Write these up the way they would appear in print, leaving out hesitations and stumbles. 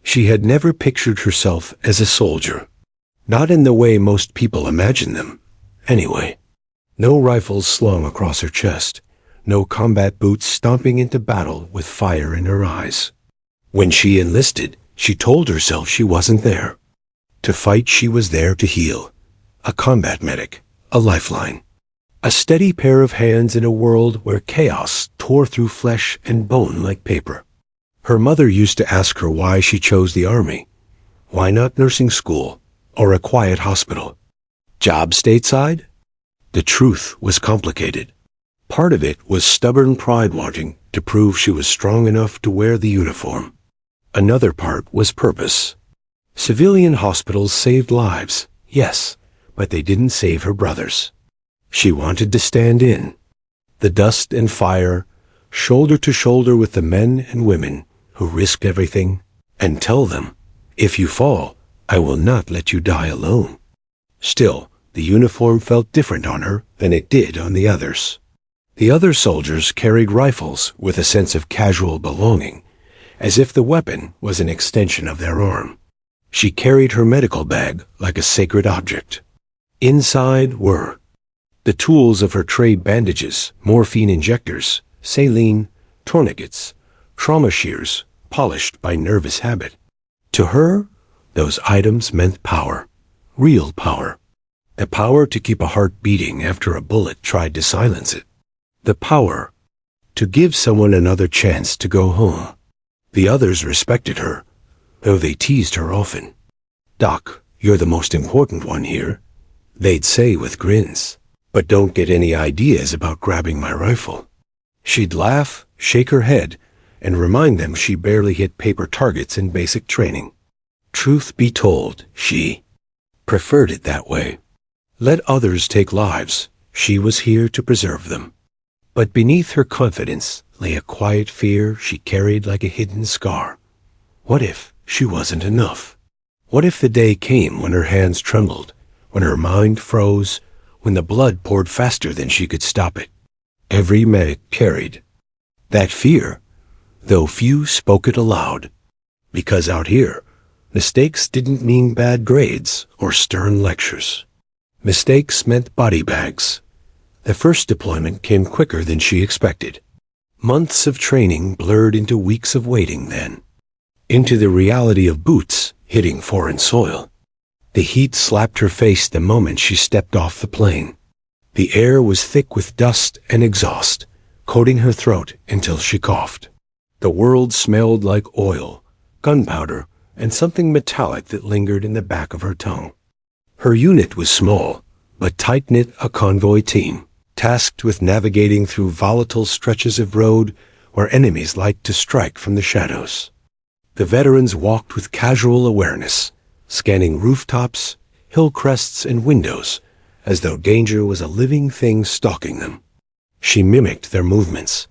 She had never pictured herself as a soldier. Not in the way most people imagine them, anyway. No rifles slung across her chest, no combat boots stomping into battle with fire in her eyes. When she enlisted, she told herself she wasn't there. To fight, she was there to heal. A combat medic, a lifeline. A steady pair of hands in a world where chaos tore through flesh and bone like paper. Her mother used to ask her why she chose the army. Why not nursing school or a quiet hospital? Job stateside? The truth was complicated. Part of it was stubborn pride wanting to prove she was strong enough to wear the uniform. Another part was purpose. Civilian hospitals saved lives, yes, but they didn't save her brothers. She wanted to stand in the dust and fire, shoulder to shoulder with the men and women who risked everything, and tell them, if you fall, I will not let you die alone. Still, the uniform felt different on her than it did on the others. The other soldiers carried rifles with a sense of casual belonging, as if the weapon was an extension of their arm. She carried her medical bag like a sacred object. Inside were the tools of her trade: bandages, morphine injectors, saline, tourniquets, trauma shears, polished by nervous habit. To her, those items meant power, real power. The power to keep a heart beating after a bullet tried to silence it. The power to give someone another chance to go home. The others respected her, though they teased her often. "Doc, you're the most important one here," they'd say with grins. "But don't get any ideas about grabbing my rifle." She'd laugh, shake her head, and remind them she barely hit paper targets in basic training. Truth be told, she preferred it that way. Let others take lives. She was here to preserve them. But beneath her confidence lay a quiet fear she carried like a hidden scar. What if she wasn't enough? What if the day came when her hands trembled, when her mind froze, when the blood poured faster than she could stop it? Every medic carried that fear, though few spoke it aloud. Because out here, mistakes didn't mean bad grades or stern lectures. Mistakes meant body bags. The first deployment came quicker than she expected. Months of training blurred into weeks of waiting then. Into the reality of boots hitting foreign soil. The heat slapped her face the moment she stepped off the plane. The air was thick with dust and exhaust, coating her throat until she coughed. The world smelled like oil, gunpowder, and something metallic that lingered in the back of her tongue. Her unit was small, but tight-knit, a convoy team, tasked with navigating through volatile stretches of road where enemies liked to strike from the shadows. The veterans walked with casual awareness, scanning rooftops, hill crests, and windows, as though danger was a living thing stalking them. She mimicked their movements,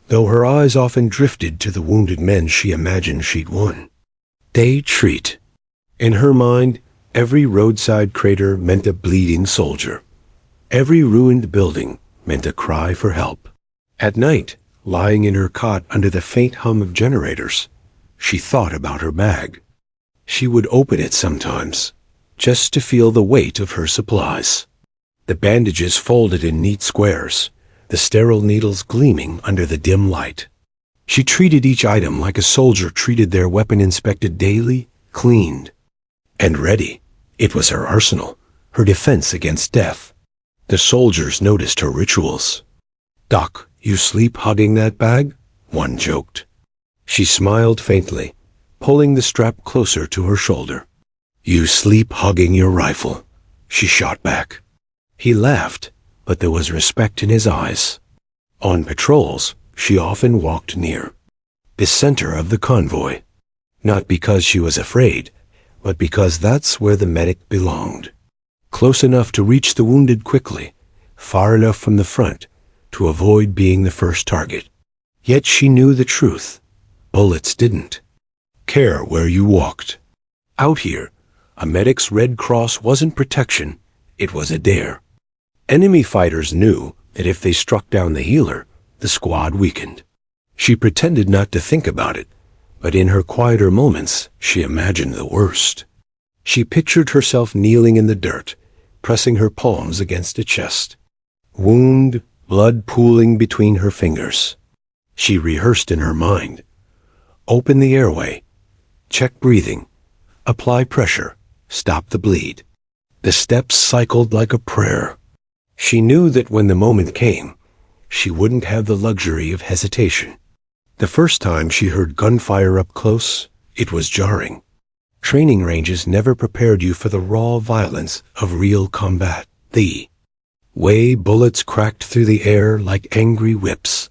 though her eyes often drifted to the wounded men she imagined she'd won. Day treat. In her mind, every roadside crater meant a bleeding soldier. Every ruined building meant a cry for help. At night, lying in her cot under the faint hum of generators, she thought about her bag. She would open it sometimes, just to feel the weight of her supplies. The bandages folded in neat squares, the sterile needles gleaming under the dim light. She treated each item like a soldier treated their weapon, inspected daily, cleaned, and ready. It was her arsenal, her defense against death. The soldiers noticed her rituals. "Doc, you sleep hugging that bag?" one joked. She smiled faintly, pulling the strap closer to her shoulder. "You sleep hugging your rifle," she shot back. He laughed, but there was respect in his eyes. On patrols, she often walked near, the center of the convoy. Not because she was afraid, but because that's where the medic belonged. Close enough to reach the wounded quickly, far enough from the front to avoid being the first target. Yet she knew the truth. Bullets didn't care where you walked. Out here, a medic's Red Cross wasn't protection, it was a dare. Enemy fighters knew that if they struck down the healer, the squad weakened. She pretended not to think about it, But in her quieter moments, she imagined the worst. She pictured herself kneeling in the dirt, pressing her palms against a chest. Wound, blood pooling between her fingers. She rehearsed in her mind. Open the airway. Check breathing. Apply pressure. Stop the bleed. The steps cycled like a prayer. She knew that when the moment came, she wouldn't have the luxury of hesitation. The first time she heard gunfire up close, it was jarring. Training ranges never prepared you for the raw violence of real combat. The way bullets cracked through the air like angry whips,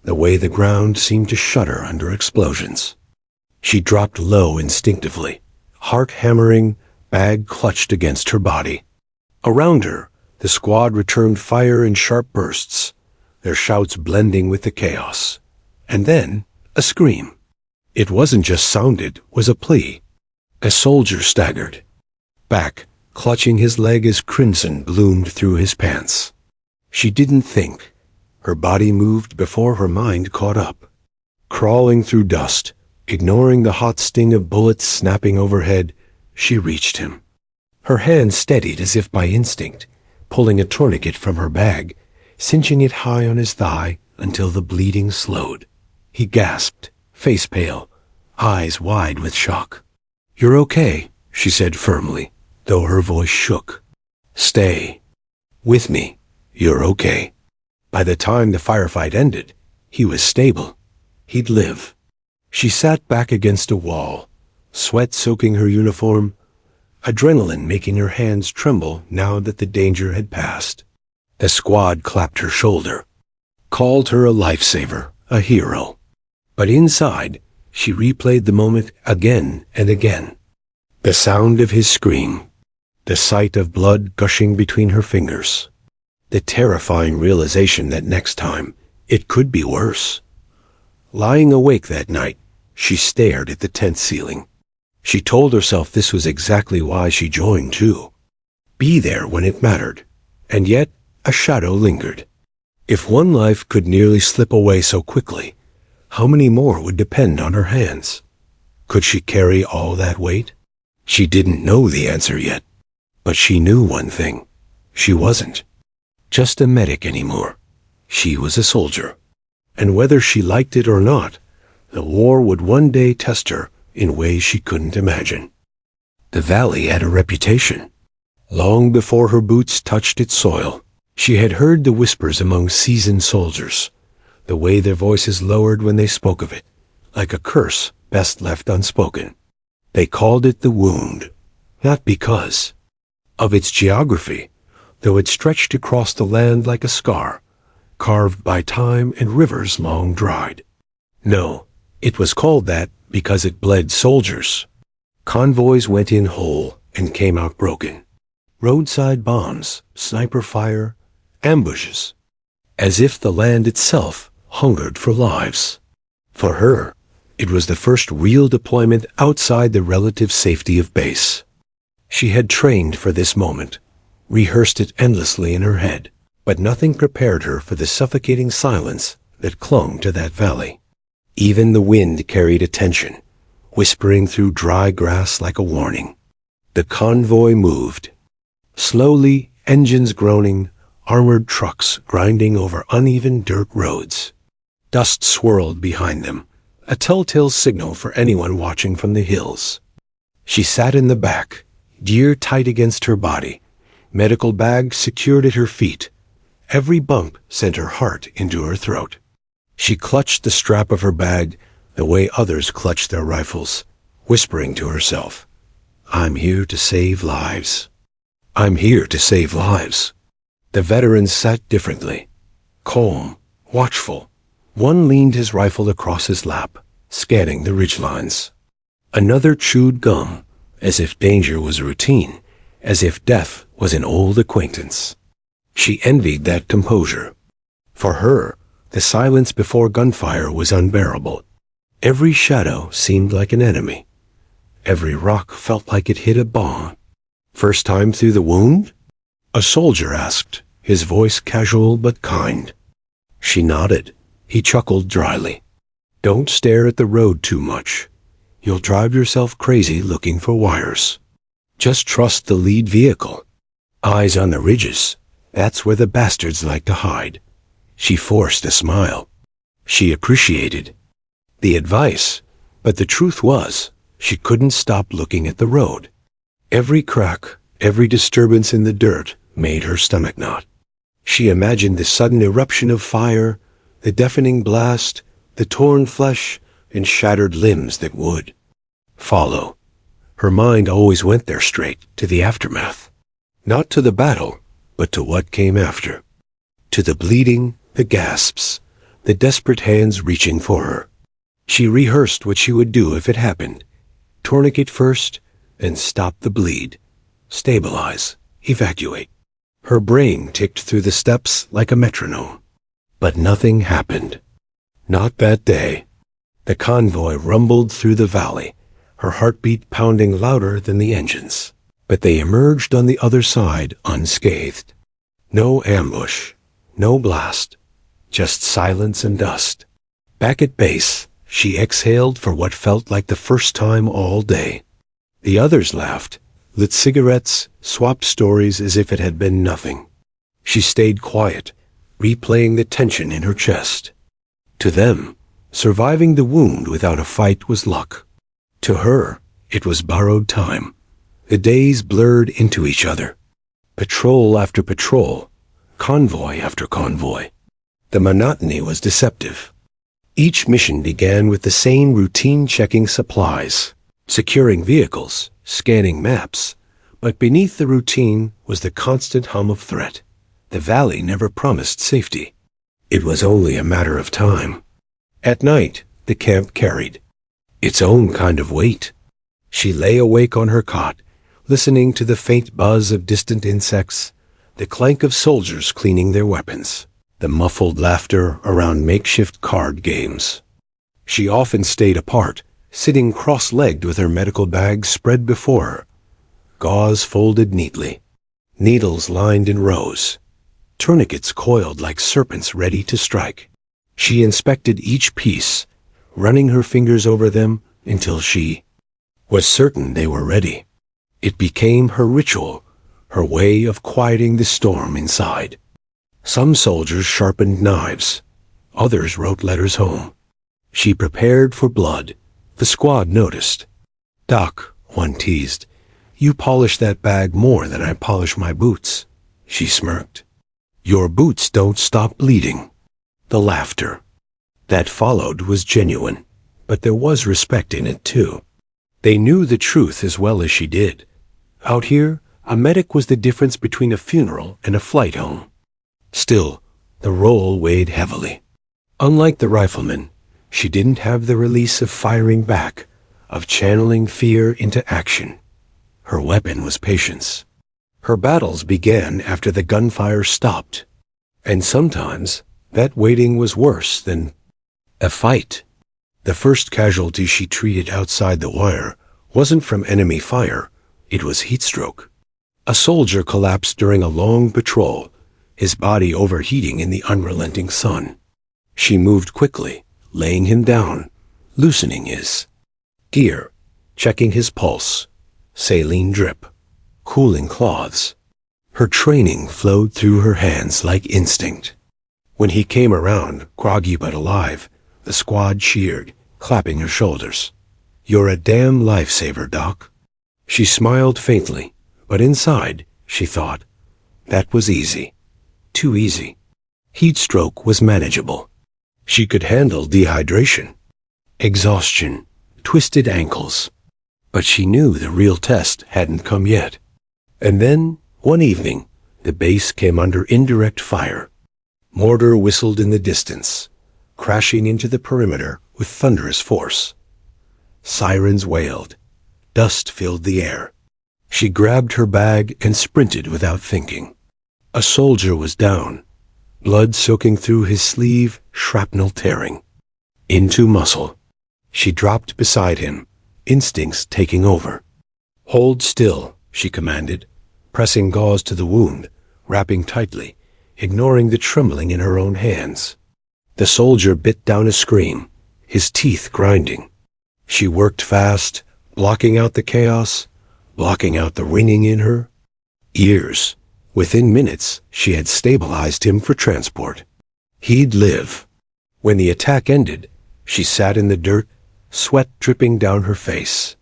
the way the ground seemed to shudder under explosions. She dropped low instinctively, heart hammering, bag clutched against her body. Around her, the squad returned fire in sharp bursts, their shouts blending with the chaos. And then, a scream. It wasn't just sound, it was a plea. A soldier staggered back, clutching his leg as crimson bloomed through his pants. She didn't think. Her body moved before her mind caught up. Crawling through dust, ignoring the hot sting of bullets snapping overhead, she reached him. Her hand steadied as if by instinct, pulling a tourniquet from her bag, cinching it high on his thigh until the bleeding slowed. He gasped, face pale, eyes wide with shock. "You're okay," she said firmly, though her voice shook. "Stay with me. You're okay." By the time the firefight ended, he was stable. He'd live. She sat back against a wall, sweat soaking her uniform, adrenaline making her hands tremble now that the danger had passed. The squad clapped her shoulder, called her a lifesaver, a hero. But inside, she replayed the moment again and again. The sound of his scream, the sight of blood gushing between her fingers, the terrifying realization that next time it could be worse. Lying awake that night, she stared at the tent ceiling. She told herself this was exactly why she joined too. Be there when it mattered. And yet, a shadow lingered. If one life could nearly slip away so quickly, how many more would depend on her hands? Could she carry all that weight? She didn't know the answer yet, but she knew one thing. She wasn't just a medic anymore. She was a soldier. And whether she liked it or not, the war would one day test her in ways she couldn't imagine. The valley had a reputation. Long before her boots touched its soil, she had heard the whispers among seasoned soldiers, the way their voices lowered when they spoke of it, like a curse best left unspoken. They called it the wound, not because of its geography, though it stretched across the land like a scar, carved by time and rivers long dried. No, it was called that because it bled soldiers. Convoys went in whole and came out broken. Roadside bombs, sniper fire, ambushes, as if the land itself hungered for lives. For her, it was the first real deployment outside the relative safety of base. She had trained for this moment, rehearsed it endlessly in her head, but nothing prepared her for the suffocating silence that clung to that valley. Even the wind carried a tension, whispering through dry grass like a warning. The convoy moved. Slowly, engines groaning, armored trucks grinding over uneven dirt roads. Dust swirled behind them, a telltale signal for anyone watching from the hills. She sat in the back, gear tight against her body, medical bag secured at her feet. Every bump sent her heart into her throat. She clutched the strap of her bag the way others clutched their rifles, whispering to herself, "I'm here to save lives. I'm here to save lives." The veterans sat differently, calm, watchful. One leaned his rifle across his lap, scanning the ridgelines. Another chewed gum, as if danger was routine, as if death was an old acquaintance. She envied that composure. For her, the silence before gunfire was unbearable. Every shadow seemed like an enemy. Every rock felt like it hit a bomb. "First time through the wound?" a soldier asked, his voice casual but kind. She nodded. He chuckled dryly. "Don't stare at the road too much. you'll drive yourself crazy looking for wires. Just trust the lead vehicle. Eyes on the ridges. That's where the bastards like to hide. She forced a smile. She appreciated the advice, but the truth was, she couldn't stop looking at the road. Every crack, every disturbance in the dirt made her stomach knot. She imagined the sudden eruption of fire, the deafening blast, the torn flesh, and shattered limbs that would follow. Her mind always went there straight, to the aftermath. Not to the battle, but to what came after. To the bleeding, the gasps, the desperate hands reaching for her. She rehearsed what she would do if it happened. Tourniquet first, and stop the bleed. Stabilize, evacuate. Her brain ticked through the steps like a metronome. But nothing happened. Not that day. The convoy rumbled through the valley, her heartbeat pounding louder than the engines. But they emerged on the other side unscathed. No ambush, no blast, just silence and dust. Back at base, she exhaled for what felt like the first time all day. The others laughed, lit cigarettes, swapped stories as if it had been nothing. She stayed quiet, replaying the tension in her chest. To them, surviving the wound without a fight was luck. To her, it was borrowed time. The days blurred into each other. Patrol after patrol, convoy after convoy. The monotony was deceptive. Each mission began with the same routine checking supplies, securing vehicles, scanning maps, but beneath the routine was the constant hum of threat. The valley never promised safety. It was only a matter of time. At night, the camp carried its own kind of weight. She lay awake on her cot, listening to the faint buzz of distant insects, the clank of soldiers cleaning their weapons, the muffled laughter around makeshift card games. She often stayed apart, sitting cross-legged with her medical bag spread before her, gauze folded neatly, needles lined in rows, tourniquets coiled like serpents ready to strike. She inspected each piece, running her fingers over them until she was certain they were ready. It became her ritual, her way of quieting the storm inside. Some soldiers sharpened knives. Others wrote letters home. She prepared for blood. The squad noticed. "Doc," one teased, "you polish that bag more than I polish my boots." She smirked. "Your boots don't stop bleeding." The laughter that followed was genuine, but there was respect in it too. They knew the truth as well as she did. Out here, a medic was the difference between a funeral and a flight home. Still, the role weighed heavily. Unlike the rifleman, she didn't have the release of firing back, of channeling fear into action. Her weapon was patience. Her battles began after the gunfire stopped, and sometimes that waiting was worse than a fight. The first casualty she treated outside the wire wasn't from enemy fire, it was heat stroke. A soldier collapsed during a long patrol, his body overheating in the unrelenting sun. She moved quickly, laying him down, loosening his gear, checking his pulse, saline drip, cooling cloths. Her training flowed through her hands like instinct. When he came around, groggy but alive, the squad cheered, clapping her shoulders. "You're a damn lifesaver, Doc." She smiled faintly, but inside, she thought, that was easy. Too easy. Heat stroke was manageable. She could handle dehydration, exhaustion, twisted ankles. But she knew the real test hadn't come yet. And then, one evening, the base came under indirect fire. Mortar whistled in the distance, crashing into the perimeter with thunderous force. Sirens wailed. Dust filled the air. She grabbed her bag and sprinted without thinking. A soldier was down, blood soaking through his sleeve, shrapnel tearing into muscle. She dropped beside him, instincts taking over. "Hold still," she commanded, pressing gauze to the wound, wrapping tightly, ignoring the trembling in her own hands. The soldier bit down a scream, his teeth grinding. She worked fast, blocking out the chaos, blocking out the ringing in her ears. Within minutes, she had stabilized him for transport. He'd live. When the attack ended, she sat in the dirt, sweat dripping down her face.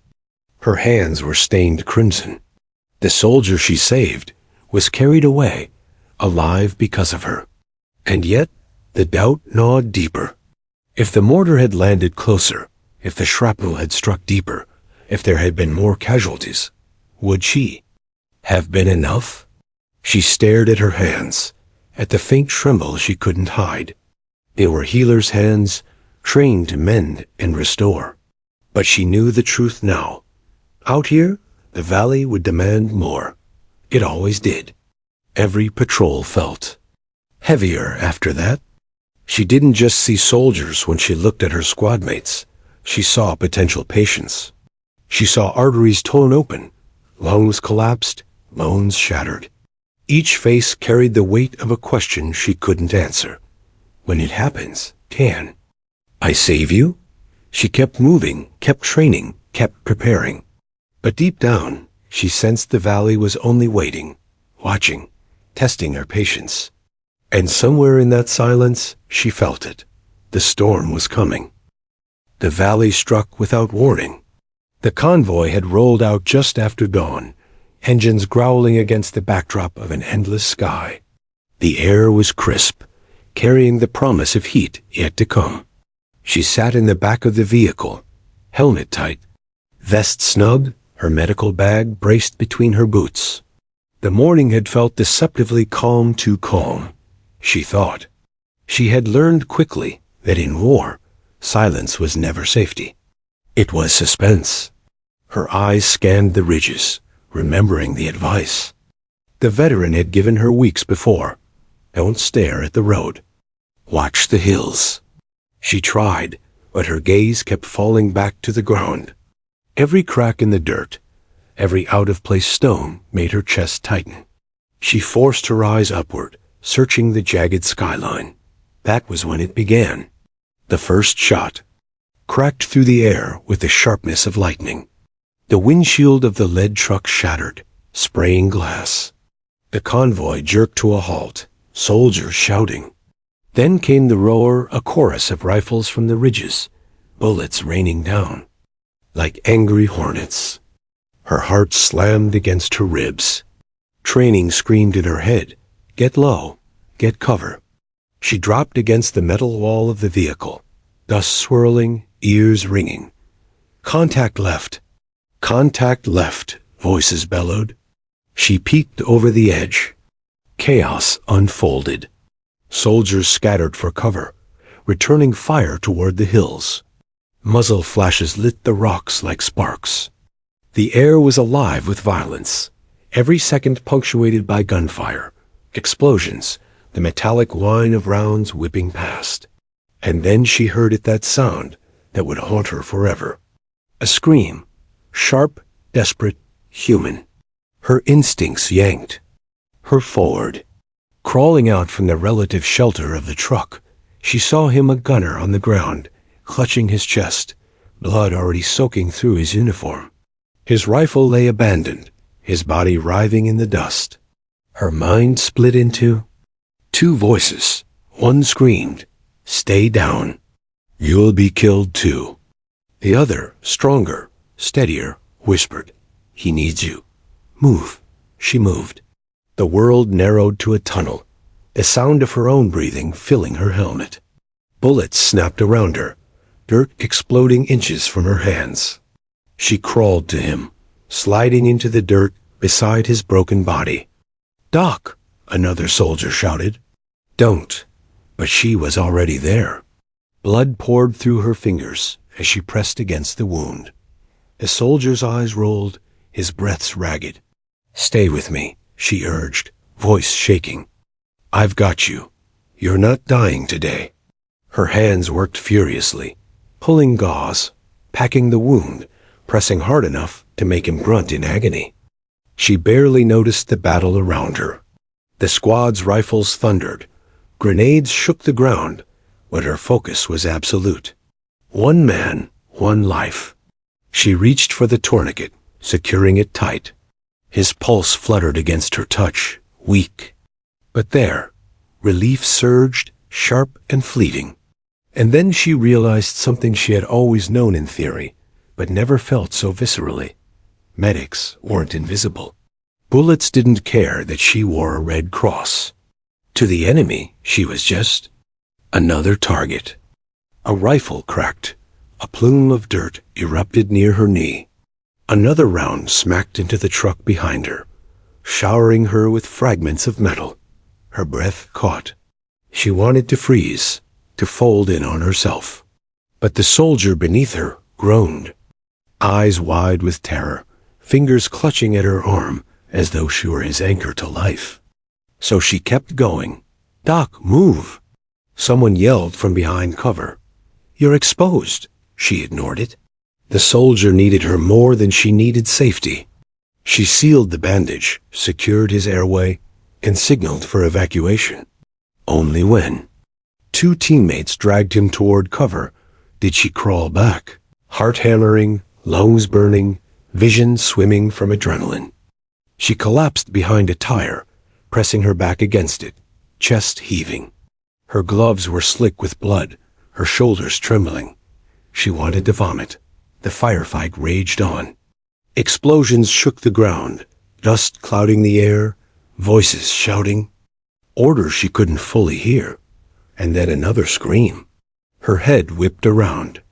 Her hands were stained crimson. The soldier she saved was carried away, alive because of her. And yet, the doubt gnawed deeper. If the mortar had landed closer, if the shrapnel had struck deeper, if there had been more casualties, would she have been enough? She stared at her hands, at the faint tremble she couldn't hide. They were healers' hands, trained to mend and restore. But she knew the truth now. Out here, the valley would demand more. It always did. Every patrol felt heavier after that. She didn't just see soldiers when she looked at her squad mates. She saw potential patients. She saw arteries torn open, lungs collapsed, bones shattered. Each face carried the weight of a question she couldn't answer. When it happens, can I save you? She kept moving, kept training, kept preparing. But deep down, she sensed the valley was only waiting, watching, testing her patience. And somewhere in that silence, she felt it. The storm was coming. The valley struck without warning. The convoy had rolled out just after dawn, engines growling against the backdrop of an endless sky. The air was crisp, carrying the promise of heat yet to come. She sat in the back of the vehicle, helmet tight, vest snug, her medical bag braced between her boots. The morning had felt deceptively calm, too calm, she thought. She had learned quickly that in war, silence was never safety. It was suspense. Her eyes scanned the ridges, remembering the advice the veteran had given her weeks before. Don't stare at the road. Watch the hills. She tried, but her gaze kept falling back to the ground. Every crack in the dirt, every out-of-place stone made her chest tighten. She forced her eyes upward, searching the jagged skyline. That was when it began. The first shot cracked through the air with the sharpness of lightning. The windshield of the lead truck shattered, spraying glass. The convoy jerked to a halt, soldiers shouting. Then came the roar, a chorus of rifles from the ridges, bullets raining down like angry hornets. Her heart slammed against her ribs. Training screamed in her head, "Get low, get cover." She dropped against the metal wall of the vehicle, dust swirling, ears ringing. Contact left, voices bellowed. She peeked over the edge. Chaos unfolded. Soldiers scattered for cover, returning fire toward the hills. Muzzle flashes lit the rocks like sparks. The air was alive with violence, every second punctuated by gunfire, explosions, the metallic whine of rounds whipping past. And then she heard it, that sound that would haunt her forever. A scream, sharp, desperate, human. Her instincts yanked her forward. Crawling out from the relative shelter of the truck, she saw him, a gunner on the ground, clutching his chest, blood already soaking through his uniform. His rifle lay abandoned, his body writhing in the dust. Her mind split into two voices. One screamed, "Stay down. You'll be killed too." The other, stronger, steadier, whispered, "He needs you. Move." She moved. The world narrowed to a tunnel, the sound of her own breathing filling her helmet. Bullets snapped around her, dirt exploding inches from her hands. She crawled to him, sliding into the dirt beside his broken body. "Doc!" another soldier shouted. "Don't." But she was already there. Blood poured through her fingers as she pressed against the wound. The soldier's eyes rolled, his breaths ragged. "Stay with me," she urged, voice shaking. "I've got you. You're not dying today." Her hands worked furiously, pulling gauze, packing the wound, pressing hard enough to make him grunt in agony. She barely noticed the battle around her. The squad's rifles thundered. Grenades shook the ground, but her focus was absolute. One man, one life. She reached for the tourniquet, securing it tight. His pulse fluttered against her touch, weak. But there, relief surged, sharp and fleeting. And then she realized something she had always known in theory, but never felt so viscerally. Medics weren't invisible. Bullets didn't care that she wore a red cross. To the enemy, she was just another target. A rifle cracked. A plume of dirt erupted near her knee. Another round smacked into the truck behind her, showering her with fragments of metal. Her breath caught. She wanted to freeze, to fold in on herself. But the soldier beneath her groaned, eyes wide with terror, fingers clutching at her arm as though she were his anchor to life. So she kept going. "Doc, move!" Someone yelled from behind cover. "You're exposed." She ignored it. The soldier needed her more than she needed safety. She sealed the bandage, secured his airway, and signaled for evacuation. Only when two teammates dragged him toward cover did she crawl back, heart hammering, lungs burning, vision swimming from adrenaline. She collapsed behind a tire, pressing her back against it, chest heaving. Her gloves were slick with blood, her shoulders trembling. She wanted to vomit. The firefight raged on. Explosions shook the ground, dust clouding the air, voices shouting, orders she couldn't fully hear, and then another scream. Her head whipped around.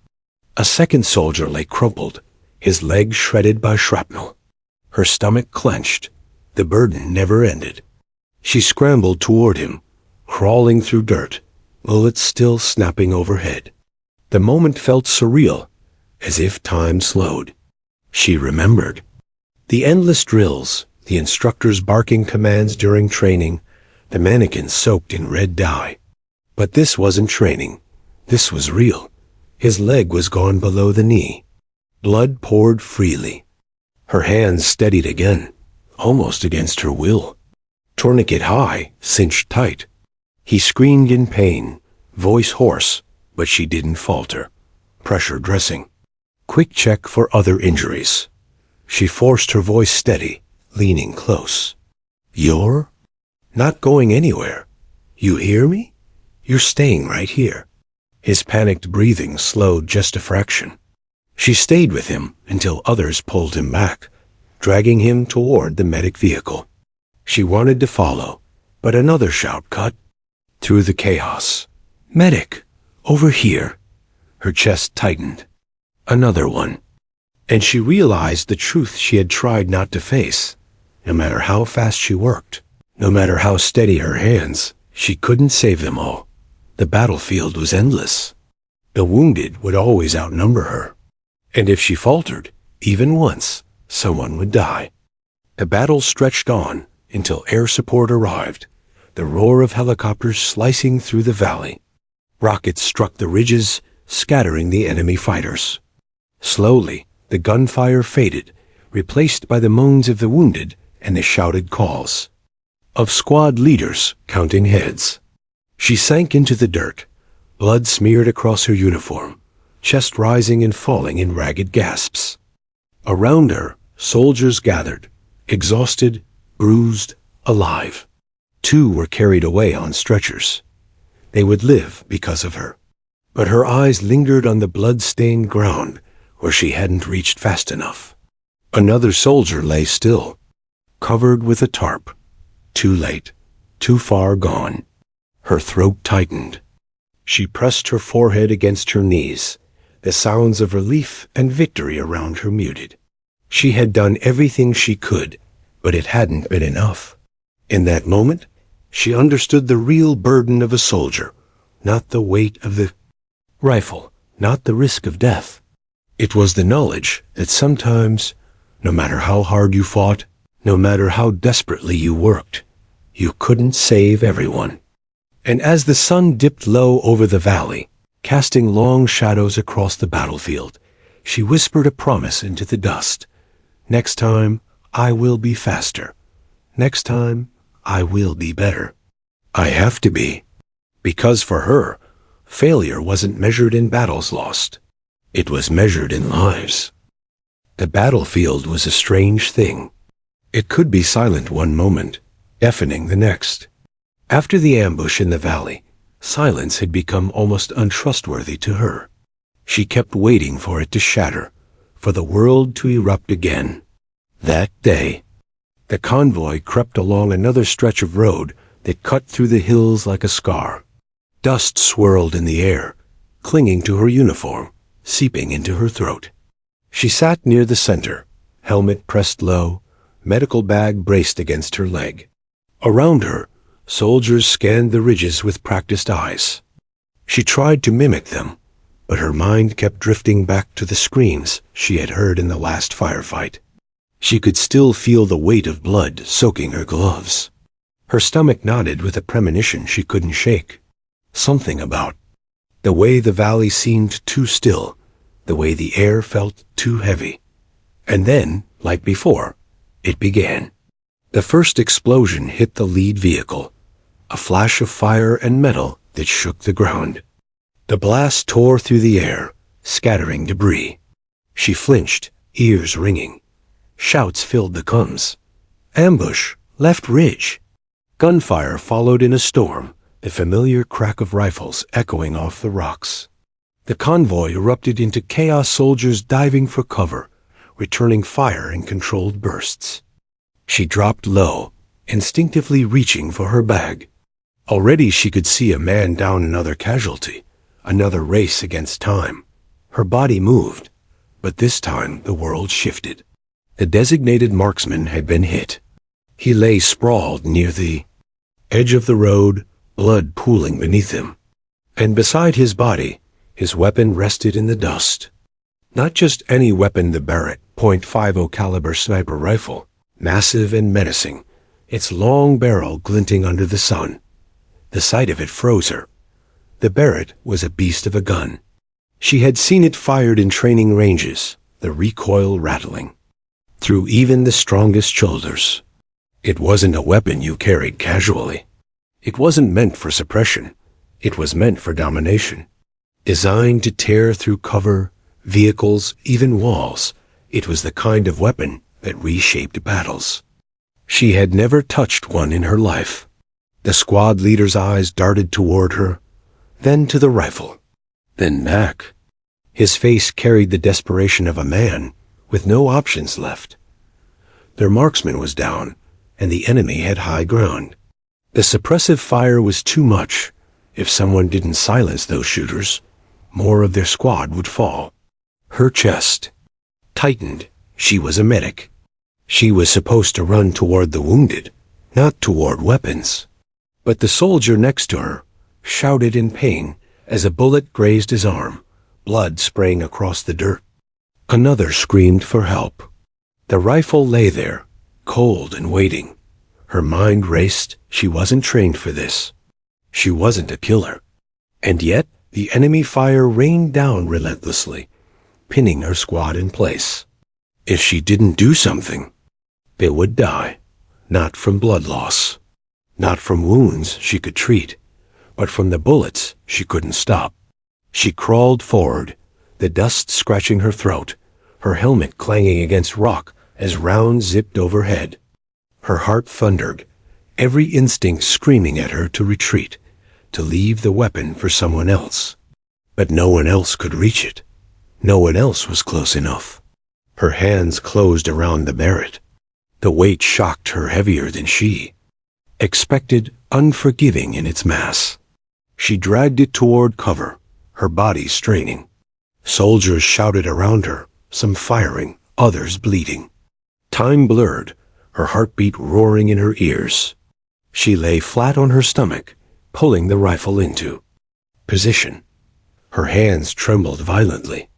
A second soldier lay crumpled, his legs shredded by shrapnel. Her stomach clenched. The burden never ended. She scrambled toward him, crawling through dirt, bullets still snapping overhead. The moment felt surreal, as if time slowed. She remembered the endless drills, the instructors barking commands during training, the mannequins soaked in red dye. But this wasn't training. This was real. His leg was gone below the knee. Blood poured freely. Her hands steadied again, almost against her will. Tourniquet high, cinched tight. He screamed in pain, voice hoarse, but she didn't falter. Pressure dressing. Quick check for other injuries. She forced her voice steady, leaning close. "You're not going anywhere. You hear me? You're staying right here." His panicked breathing slowed just a fraction. She stayed with him until others pulled him back, dragging him toward the medic vehicle. She wanted to follow, but another shout cut through the chaos. "Medic! Over here!" Her chest tightened. Another one. And she realized the truth she had tried not to face. No matter how fast she worked, no matter how steady her hands, she couldn't save them all. The battlefield was endless. The wounded would always outnumber her. And if she faltered, even once, someone would die. The battle stretched on until air support arrived, the roar of helicopters slicing through the valley. Rockets struck the ridges, scattering the enemy fighters. Slowly, the gunfire faded, replaced by the moans of the wounded and the shouted calls of squad leaders counting heads. She sank into the dirt, blood smeared across her uniform, chest rising and falling in ragged gasps. Around her, soldiers gathered, exhausted, bruised, alive. Two were carried away on stretchers. They would live because of her. But her eyes lingered on the blood-stained ground where she hadn't reached fast enough. Another soldier lay still, covered with a tarp. Too late, too far gone. Her throat tightened. She pressed her forehead against her knees, the sounds of relief and victory around her muted. She had done everything she could, but it hadn't been enough. In that moment, she understood the real burden of a soldier, not the weight of the rifle, not the risk of death. It was the knowledge that sometimes, no matter how hard you fought, no matter how desperately you worked, you couldn't save everyone. And as the sun dipped low over the valley, casting long shadows across the battlefield, she whispered a promise into the dust. "Next time, I will be faster. Next time, I will be better. I have to be." Because for her, failure wasn't measured in battles lost. It was measured in lives. The battlefield was a strange thing. It could be silent one moment, deafening the next. After the ambush in the valley, silence had become almost untrustworthy to her. She kept waiting for it to shatter, for the world to erupt again. That day, the convoy crept along another stretch of road that cut through the hills like a scar. Dust swirled in the air, clinging to her uniform, seeping into her throat. She sat near the center, helmet pressed low, medical bag braced against her leg. Around her, soldiers scanned the ridges with practiced eyes. She tried to mimic them, but her mind kept drifting back to the screams she had heard in the last firefight. She could still feel the weight of blood soaking her gloves. Her stomach knotted with a premonition she couldn't shake. Something about the way the valley seemed too still, the way the air felt too heavy. And then, like before, it began. The first explosion hit the lead vehicle, a flash of fire and metal that shook the ground. The blast tore through the air, scattering debris. She flinched, ears ringing. Shouts filled the comms. Ambush, left ridge. Gunfire followed in a storm, the familiar crack of rifles echoing off the rocks. The convoy erupted into chaos, soldiers diving for cover, returning fire in controlled bursts. She dropped low, instinctively reaching for her bag. Already she could see a man down, another casualty, another race against time. Her body moved, but this time the world shifted. The designated marksman had been hit. He lay sprawled near the edge of the road, blood pooling beneath him. And beside his body, his weapon rested in the dust. Not just any weapon, the Barrett .50 caliber sniper rifle, massive and menacing, its long barrel glinting under the sun. The sight of it froze her. The Barrett was a beast of a gun. She had seen it fired in training ranges, the recoil rattling through even the strongest shoulders. It wasn't a weapon you carried casually. It wasn't meant for suppression. It was meant for domination. Designed to tear through cover, vehicles, even walls, it was the kind of weapon that reshaped battles. She had never touched one in her life. The squad leader's eyes darted toward her, then to the rifle, then back. His face carried the desperation of a man with no options left. Their marksman was down, and the enemy had high ground. The suppressive fire was too much. If someone didn't silence those shooters, more of their squad would fall. Her chest tightened. She was a medic. She was supposed to run toward the wounded, not toward weapons. But the soldier next to her shouted in pain as a bullet grazed his arm, blood spraying across the dirt. Another screamed for help. The rifle lay there, cold and waiting. Her mind raced. She wasn't trained for this. She wasn't a killer. And yet, the enemy fire rained down relentlessly, pinning her squad in place. If she didn't do something, they would die. Not from blood loss, not from wounds she could treat, but from the bullets she couldn't stop. She crawled forward, the dust scratching her throat, her helmet clanging against rock as rounds zipped overhead. Her heart thundered, every instinct screaming at her to retreat, to leave the weapon for someone else. But no one else could reach it. No one else was close enough. Her hands closed around the Barrett. The weight shocked her heavier than she expected, unforgiving in its mass. She dragged it toward cover, her body straining. Soldiers shouted around her, some firing, others bleeding. Time blurred, her heartbeat roaring in her ears. She lay flat on her stomach, pulling the rifle into position. Her hands trembled violently.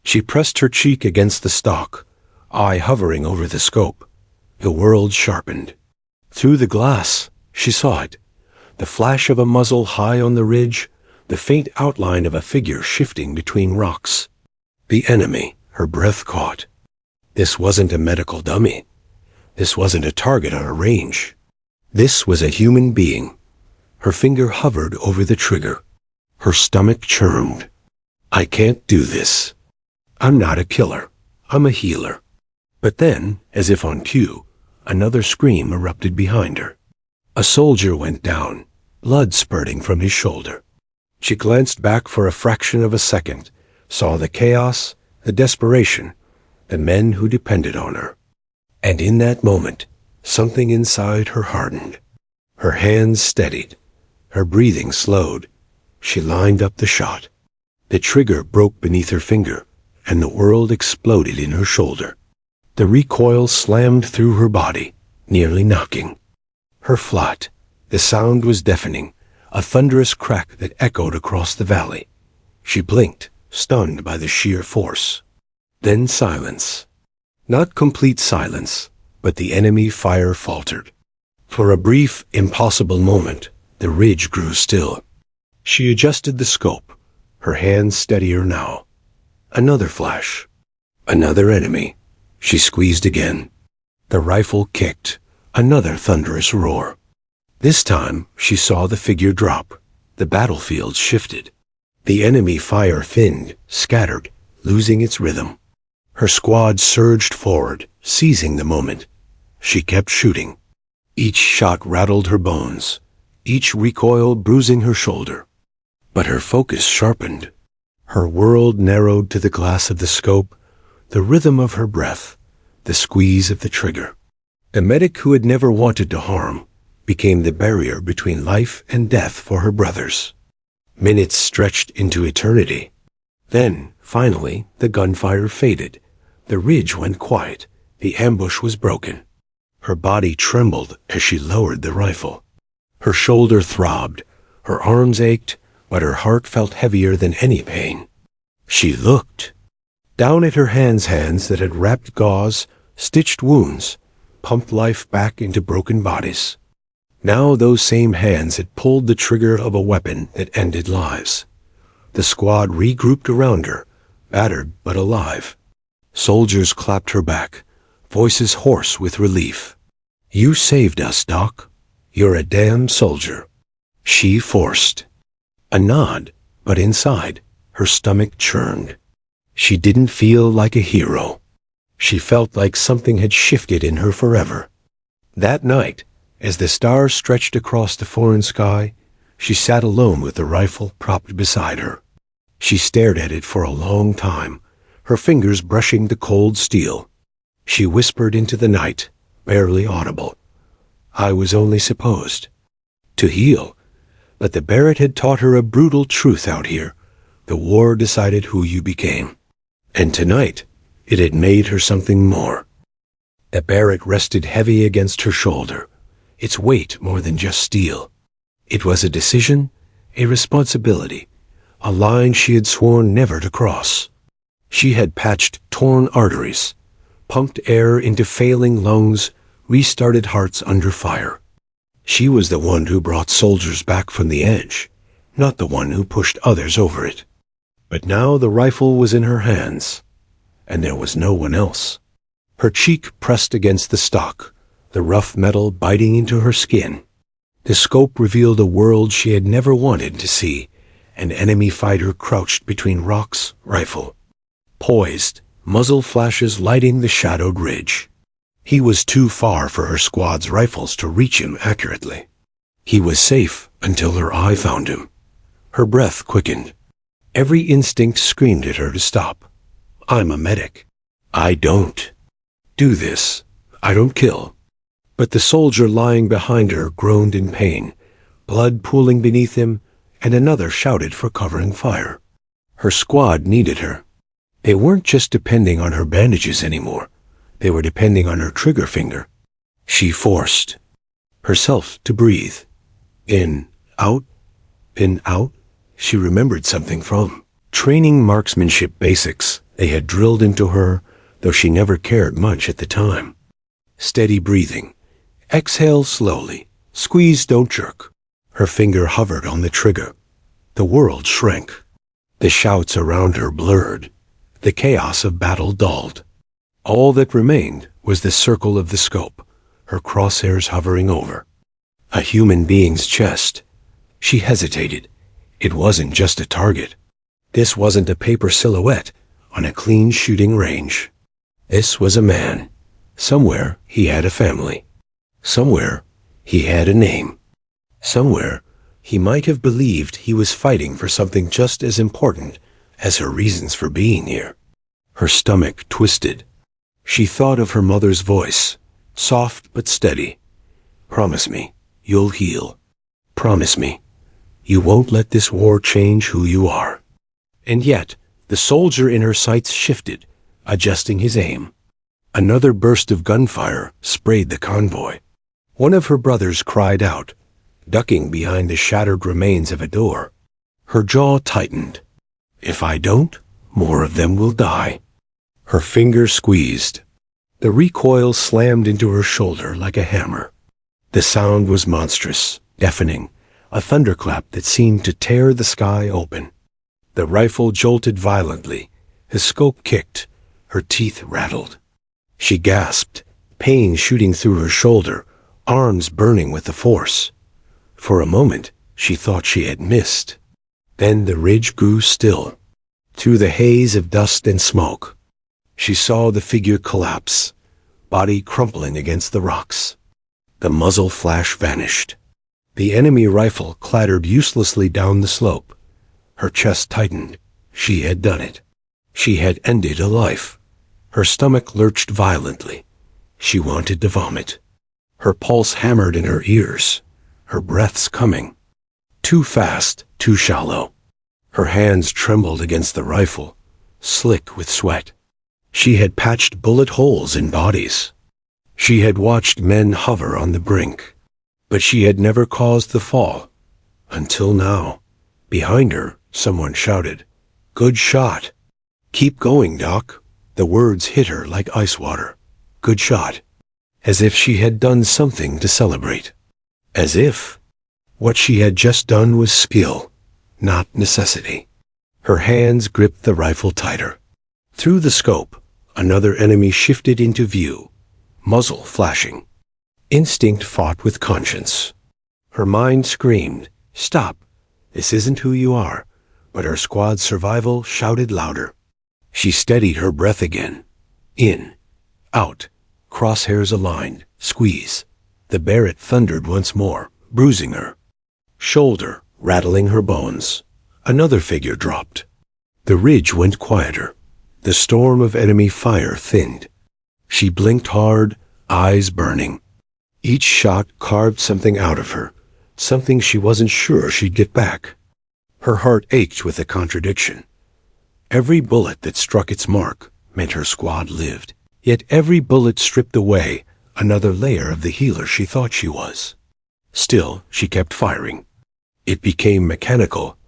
She pressed her cheek against the stock, eye hovering over the scope. The world sharpened. Through the glass, she saw it. The flash of a muzzle high on the ridge, the faint outline of a figure shifting between rocks. The enemy, her breath caught. This wasn't a medical dummy. This wasn't a target on a range. This was a human being. Her finger hovered over the trigger. Her stomach churned. I can't do this. I'm not a killer. I'm a healer. But then, as if on cue, another scream erupted behind her. A soldier went down, blood spurting from his shoulder. She glanced back for a fraction of a second, saw the chaos, the desperation, the men who depended on her. And in that moment, something inside her hardened. Her hands steadied. Her breathing slowed. She lined up the shot. The trigger broke beneath her finger, and the world exploded in her shoulder. The recoil slammed through her body, nearly knocking her flat. The sound was deafening, a thunderous crack that echoed across the valley. She blinked, stunned by the sheer force. Then silence. Not complete silence, but the enemy fire faltered. For a brief, impossible moment, the ridge grew still. She adjusted the scope, her hands steadier now. Another flash. Another enemy. She squeezed again. The rifle kicked. Another thunderous roar. This time, she saw the figure drop. The battlefield shifted. The enemy fire thinned, scattered, losing its rhythm. Her squad surged forward, seizing the moment. She kept shooting. Each shot rattled her bones, each recoil bruising her shoulder. But her focus sharpened. Her world narrowed to the glass of the scope, the rhythm of her breath, the squeeze of the trigger. The medic who had never wanted to harm became the barrier between life and death for her brothers. Minutes stretched into eternity. Then, finally, the gunfire faded. The ridge went quiet. The ambush was broken. Her body trembled as she lowered the rifle. Her shoulder throbbed. Her arms ached, but her heart felt heavier than any pain. She looked down at her hands that had wrapped gauze, stitched wounds, pumped life back into broken bodies. Now those same hands had pulled the trigger of a weapon that ended lives. The squad regrouped around her, battered but alive. Soldiers clapped her back, voices hoarse with relief. "You saved us, Doc. You're a damn soldier." She forced a nod, but inside, her stomach churned. She didn't feel like a hero. She felt like something had shifted in her forever. That night, as the stars stretched across the foreign sky, she sat alone with the rifle propped beside her. She stared at it for a long time, her fingers brushing the cold steel. She whispered into the night, barely audible. "I was only supposed to heal." But the Barrett had taught her a brutal truth out here. The war decided who you became. And tonight, it had made her something more. The Barrett rested heavy against her shoulder, its weight more than just steel. It was a decision, a responsibility, a line she had sworn never to cross. She had patched torn arteries, pumped air into failing lungs, restarted hearts under fire. She was the one who brought soldiers back from the edge, not the one who pushed others over it. But now the rifle was in her hands, and there was no one else. Her cheek pressed against the stock, the rough metal biting into her skin. The scope revealed a world she had never wanted to see, an enemy fighter crouched between rocks, rifle poised, muzzle flashes lighting the shadowed ridge. He was too far for her squad's rifles to reach him accurately. He was safe until her eye found him. Her breath quickened. Every instinct screamed at her to stop. "I'm a medic. I don't do this. I don't kill." But the soldier lying behind her groaned in pain, blood pooling beneath him, and another shouted for covering fire. Her squad needed her. They weren't just depending on her bandages anymore. They were depending on her trigger finger. She forced herself to breathe. In, out, in, out. She remembered something from training marksmanship basics they had drilled into her, though she never cared much at the time. Steady breathing. Exhale slowly. Squeeze, don't jerk. Her finger hovered on the trigger. The world shrank. The shouts around her blurred. The chaos of battle dulled. All that remained was the circle of the scope, her crosshairs hovering over a human being's chest. She hesitated. It wasn't just a target. This wasn't a paper silhouette, on a clean shooting range. This was a man. Somewhere he had a family. Somewhere he had a name. Somewhere he might have believed he was fighting for something just as important as her reasons for being here. Her stomach twisted. She thought of her mother's voice, soft but steady. Promise me you'll heal. Promise me you won't let this war change who you are. And yet, the soldier in her sights shifted, adjusting his aim. Another burst of gunfire sprayed the convoy. One of her brothers cried out, ducking behind the shattered remains of a door. Her jaw tightened. If I don't, more of them will die. Her fingers squeezed. The recoil slammed into her shoulder like a hammer. The sound was monstrous, deafening, a thunderclap that seemed to tear the sky open. The rifle jolted violently. The scope kicked. Her teeth rattled. She gasped, pain shooting through her shoulder, arms burning with the force. For a moment, she thought she had missed. Then the ridge grew still. Through the haze of dust and smoke, she saw the figure collapse, body crumpling against the rocks. The muzzle flash vanished. The enemy rifle clattered uselessly down the slope. Her chest tightened. She had done it. She had ended a life. Her stomach lurched violently. She wanted to vomit. Her pulse hammered in her ears. Her breaths coming. Too fast, too shallow. Her hands trembled against the rifle, slick with sweat. She had patched bullet holes in bodies. She had watched men hover on the brink, but she had never caused the fall. Until now. Behind her, someone shouted, "Good shot." "Keep going, Doc." The words hit her like ice water. Good shot. As if she had done something to celebrate. As if what she had just done was skill, not necessity. Her hands gripped the rifle tighter. Through the scope, another enemy shifted into view, muzzle flashing. Instinct fought with conscience. Her mind screamed, "Stop, this isn't who you are," but her squad's survival shouted louder. She steadied her breath again. In, out, crosshairs aligned, squeeze. The Barrett thundered once more, bruising her shoulder, rattling her bones. Another figure dropped. The ridge went quieter. The storm of enemy fire thinned. She blinked hard, eyes burning. Each shot carved something out of her, something she wasn't sure she'd get back. Her heart ached with the contradiction. Every bullet that struck its mark meant her squad lived. Yet every bullet stripped away another layer of the healer she thought she was. Still, she kept firing. It became mechanical,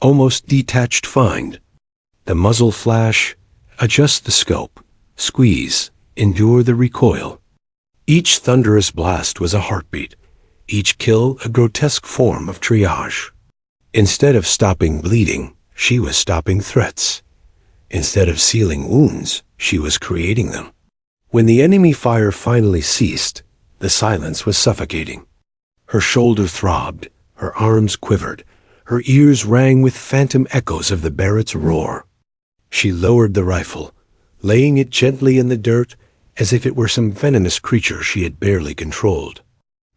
almost detached find. The muzzle flash, adjust the scope, squeeze, endure the recoil. Each thunderous blast was a heartbeat, each kill a grotesque form of triage. Instead of stopping bleeding, she was stopping threats. Instead of sealing wounds, she was creating them. When the enemy fire finally ceased, the silence was suffocating. Her shoulder throbbed, her arms quivered, her ears rang with phantom echoes of the Barrett's roar. She lowered the rifle, laying it gently in the dirt as if it were some venomous creature she had barely controlled.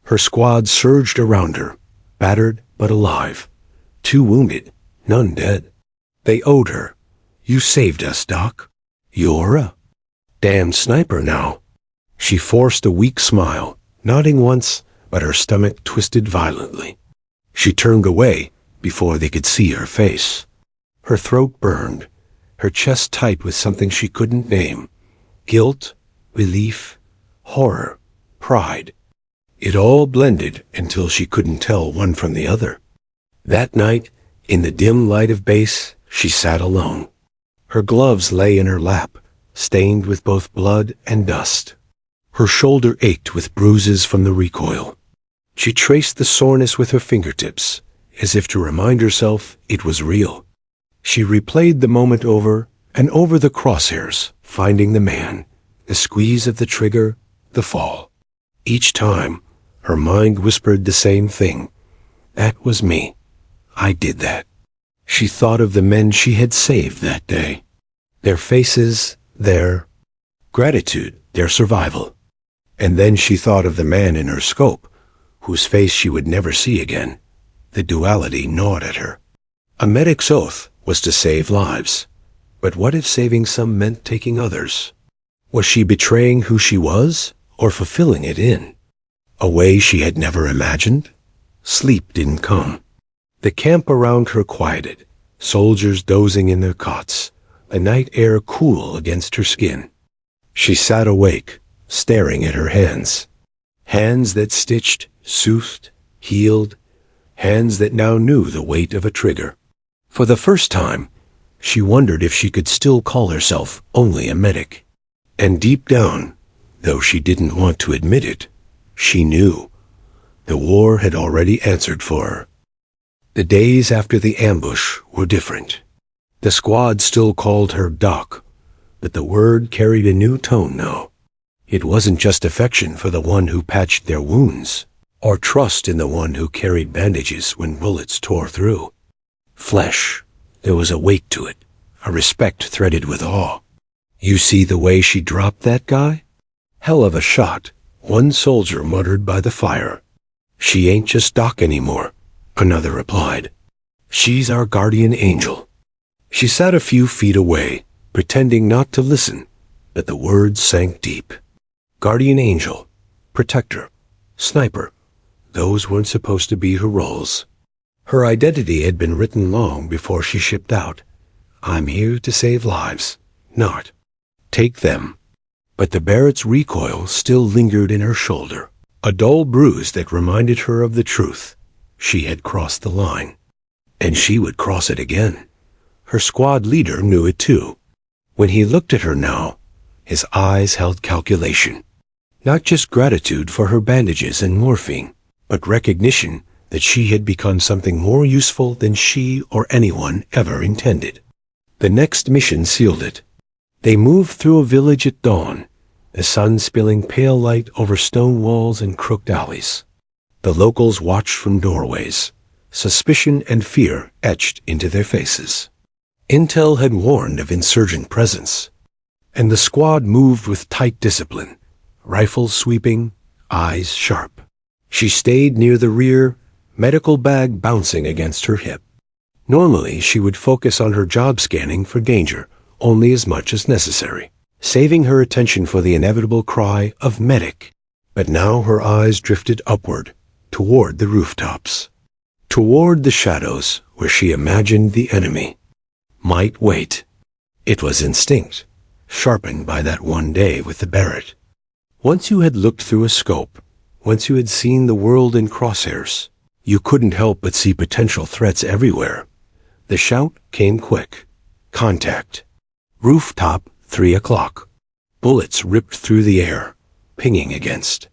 Her squad surged around her, battered but alive. 2 wounded, none dead. They owed her. "You saved us, Doc. You're a damn sniper now." She forced a weak smile, nodding once, but her stomach twisted violently. She turned away before they could see her face. Her throat burned, her chest tight with something she couldn't name. Guilt, relief, horror, pride. It all blended until she couldn't tell one from the other. That night, in the dim light of base, she sat alone. Her gloves lay in her lap, stained with both blood and dust. Her shoulder ached with bruises from the recoil. She traced the soreness with her fingertips, as if to remind herself it was real. She replayed the moment over and over the crosshairs, finding the man, the squeeze of the trigger, the fall. Each time, her mind whispered the same thing. That was me. I did that. She thought of the men she had saved that day. Their faces, their gratitude, their survival. And then she thought of the man in her scope, whose face she would never see again. The duality gnawed at her. A medic's oath was to save lives. But what if saving some meant taking others? Was she betraying who she was, or fulfilling it in a way she had never imagined? Sleep didn't come. The camp around her quieted, soldiers dozing in their cots, the night air cool against her skin. She sat awake, staring at her hands. Hands that stitched, soothed, healed, hands that now knew the weight of a trigger. For the first time, she wondered if she could still call herself only a medic. And deep down, though she didn't want to admit it, she knew. The war had already answered for her. The days after the ambush were different. The squad still called her Doc, but the word carried a new tone now. It wasn't just affection for the one who patched their wounds, or trust in the one who carried bandages when bullets tore through. Flesh. There was a weight to it, a respect threaded with awe. You see the way she dropped that guy? Hell of a shot, one soldier muttered by the fire. She ain't just Doc anymore, another replied. She's our guardian angel. She sat a few feet away, pretending not to listen, but the words sank deep. Guardian angel, protector, sniper, those weren't supposed to be her roles. Her identity had been written long before she shipped out. I'm here to save lives, not take them. But the Barrett's recoil still lingered in her shoulder, a dull bruise that reminded her of the truth. She had crossed the line, and she would cross it again. Her squad leader knew it too. When he looked at her now, his eyes held calculation. Not just gratitude for her bandages and morphine, but recognition that she had become something more useful than she or anyone ever intended. The next mission sealed it. They moved through a village at dawn, the sun spilling pale light over stone walls and crooked alleys. The locals watched from doorways, suspicion and fear etched into their faces. Intel had warned of insurgent presence, and the squad moved with tight discipline, rifles sweeping, eyes sharp. She stayed near the rear, medical bag bouncing against her hip. Normally, she would focus on her job scanning for danger only as much as necessary, saving her attention for the inevitable cry of medic. But now her eyes drifted upward, toward the rooftops, toward the shadows where she imagined the enemy might wait. It was instinct, sharpened by that one day with the Barrett. Once you had looked through a scope, once you had seen the world in crosshairs, you couldn't help but see potential threats everywhere. The shout came quick. Contact. Rooftop, 3 o'clock. Bullets ripped through the air, pinging against